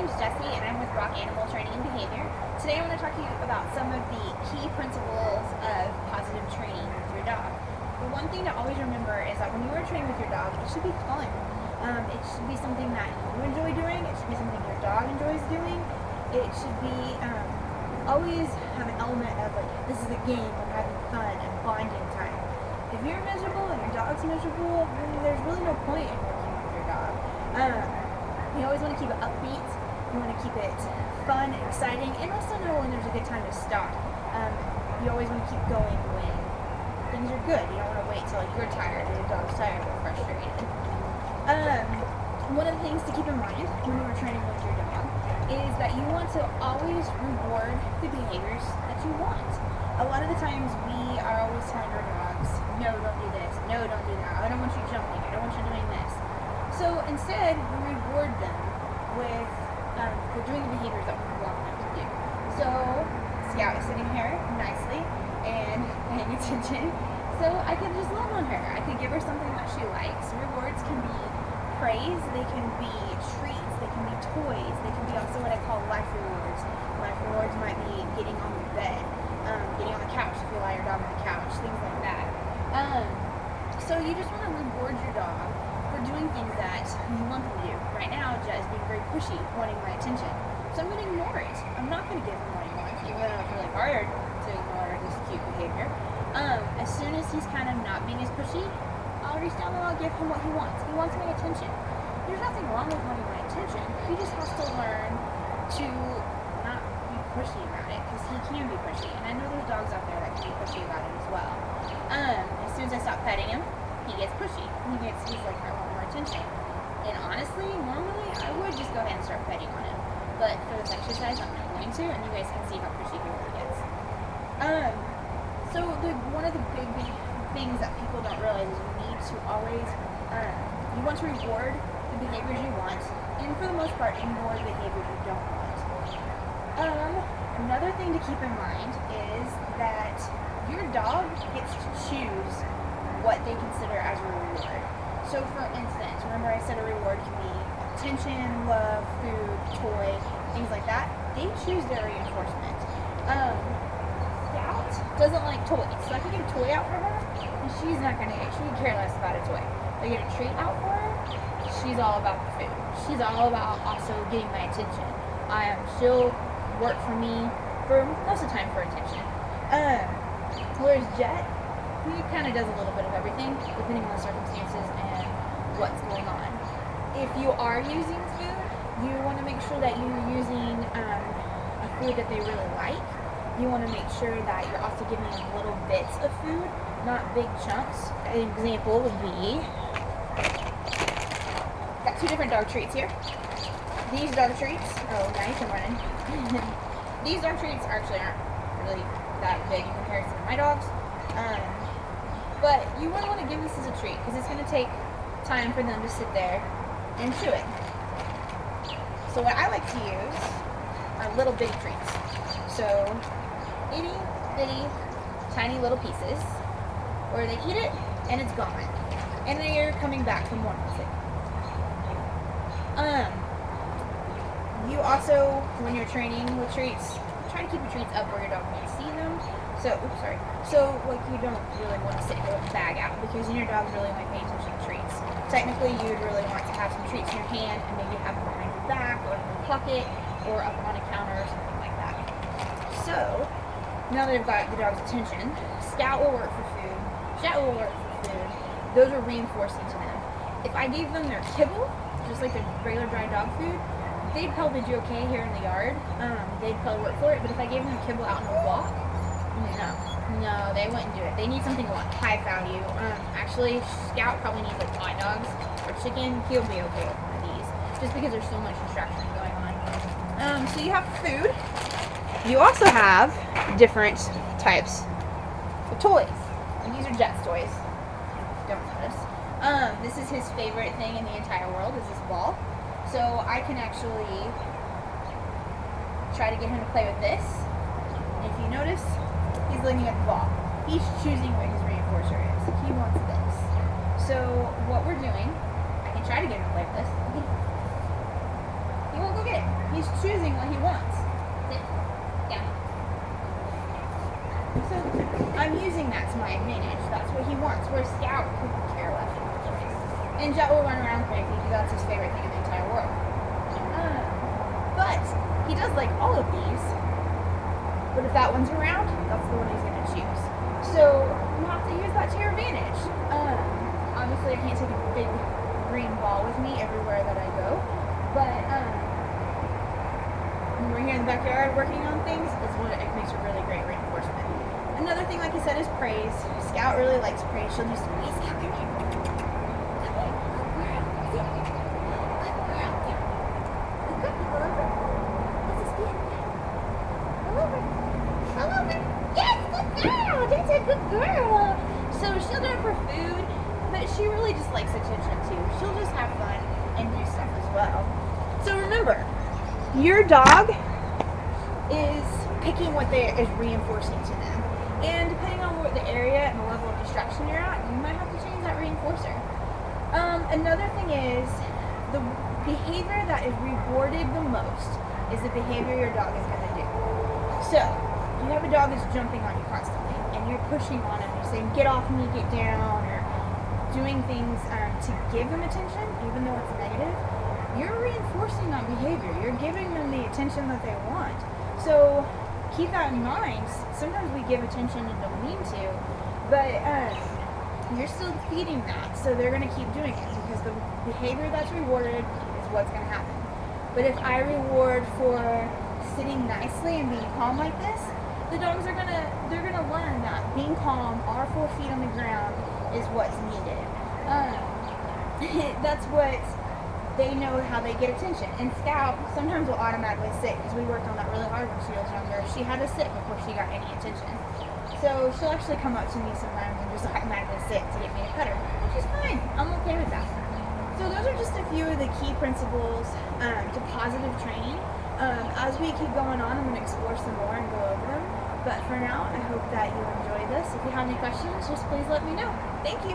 name's Jessie, and I'm with Rock Animal Training and Behavior. Today I want to talk to you about some of the key principles of positive training with your dog. The one thing to always remember is that when you are training with your dog, it should be fun. It should be something that you enjoy doing. It should be something your dog enjoys doing. It should be always have an element of like, this is a game, we're having fun and bonding time. If you're miserable and your dog's miserable, then there's really no point in working with your dog. You always want to keep it upbeat. You want to keep it fun, exciting, and also know when there's a good time to stop. You always want to keep going when things are good. You don't want to wait till you're tired or your dog's tired or frustrated. One of the things to keep in mind when you're training with your dog is that you want to always reward the behaviors that you want. A lot of the times we are always telling our dogs, no, don't do this, no, don't do that, I don't want you jumping, I don't want you doing this. So instead, we reward them with for doing the behaviors that we want them to do. So Scout is sitting here nicely and paying attention. So I could just love on her. I could give her something that she likes. Rewards can be praise, they can be treats, they can be toys, they can be also what I call life rewards. Life rewards might be getting on the bed, getting on the couch if you allow your dog on the couch, things like that. So you just want to reward your dog for doing things that you want them to do. Right now, Jet is being very pushy, wanting my attention. So I'm going to ignore it. I'm not going to give him what he wants, even though it's really hard to ignore this cute behavior. As soon as he's kind of not being as pushy, I'll reach down and I'll give him what he wants. He wants my attention. There's nothing wrong with wanting my attention. He just has to learn to not be pushy about it, because he can be pushy. And I know there's dogs out there that can be pushy about it as well. As soon as I stop petting him, he gets pushy. He's like, I want more attention. And honestly, normally I would just go ahead and start petting on him. But for this exercise, I'm not going to, and you guys can see how pushy he really gets. So one of the big things that people don't realize is you need to always, you want to reward the behaviors you want, and for the most part, ignore the behaviors you don't want. Another thing to keep in mind is that your dog gets to choose what they consider as a reward. So for instance, remember I said a reward can be attention, love, food, toy, things like that. They choose their reinforcement. Scout doesn't like toys, so I can get a toy out for her, and she's not gonna she can care less about a toy. If I get a treat out for her, she's all about the food. She's all about also getting my attention. She'll work for me for most of the time for attention. Whereas Jet, he kind of does a little bit of everything, depending on the circumstances and what's going on. If you are using food, you want to make sure that you're using a food that they really like. You want to make sure that you're also giving them little bits of food, not big chunks. An example would be, got two different dog treats here. These dog treats, oh, now you can run. These dog treats actually aren't really that big in comparison to my dogs. But you wouldn't want to give this as a treat because it's going to take time for them to sit there and chew it. So what I like to use are little bitty treats. So itty bitty tiny little pieces where they eat it and it's gone. And then you're coming back for more music. You also, when you're training with treats, try to keep your treats up where your dog can't see them. So, like you don't really want to sit here with the bag out because then your dog's really only paying attention to treats. Technically, you would really want to have some treats in your hand and maybe have them behind your back or in your pocket or up on a counter or something like that. So, now that I've got the dog's attention, Scout will work for food, Jet will work for food. Those are reinforcing to them. If I gave them their kibble, just like their regular dry dog food, they'd probably do okay here in the yard. They'd probably work for it, but if I gave them a kibble out on a walk, no, they wouldn't do it. They need something high value. Actually, Scout probably needs like hot dogs or chicken. He'll be okay with one of these, just because there's so much distraction going on. So you have food. You also have different types of toys. And these are Jet's toys. Don't notice. This is his favorite thing in the entire world, is this ball. So I can actually try to get him to play with this. And if you notice, he's looking at the ball. He's choosing what his reinforcer is. He wants this. So what we're doing, I can try to get him to play with this. He won't go get it. He He's choosing what he wants. Sit. Down. So I'm using that to my advantage. That's what he wants. Whereas Scout couldn't care less. And Jet will run around crazy because that's his favorite thing in the entire world. But he does like all of these. But if that one's around, that's the one he's going to choose. So you have to use that to your advantage. Obviously, I can't take a big green ball with me everywhere that I go. But when we're here in the backyard working on things, it's what it makes a really great reinforcement. Another thing, like I said, is praise. Scout really likes praise. She'll just, hey, Scout, come here. Good girl. So she'll do it for food, but she really just likes attention too. She'll just have fun and do stuff as well. So remember, your dog is picking what is reinforcing to them. And depending on what the area and the level of distraction you're at, you might have to change that reinforcer. Another thing is, the behavior that is rewarded the most is the behavior your dog is going to do. So, if you have a dog that's jumping on you constantly, and you're pushing on him, you're saying, get off me, get down, or doing things to give them attention, even though it's negative, you're reinforcing that behavior. You're giving them the attention that they want. So keep that in mind. Sometimes we give attention and don't mean to, but you're still feeding that, so they're going to keep doing it, because the behavior that's rewarded is what's going to happen. But if I reward for sitting nicely and being calm like this, the dogs are they're gonna learn that being calm, our 4 feet on the ground, is what's needed. That's what they know, how they get attention. And Scout sometimes will automatically sit, because we worked on that really hard when she was younger. She had to sit before she got any attention. So she'll actually come up to me sometimes and just automatically sit to get me to pet her, which is fine. I'm okay with that. So those are just a few of the key principles to positive training. As we keep going on, I'm going to explore some more and go over them. But for now, I hope that you enjoy this. If you have any questions, just please let me know. Thank you.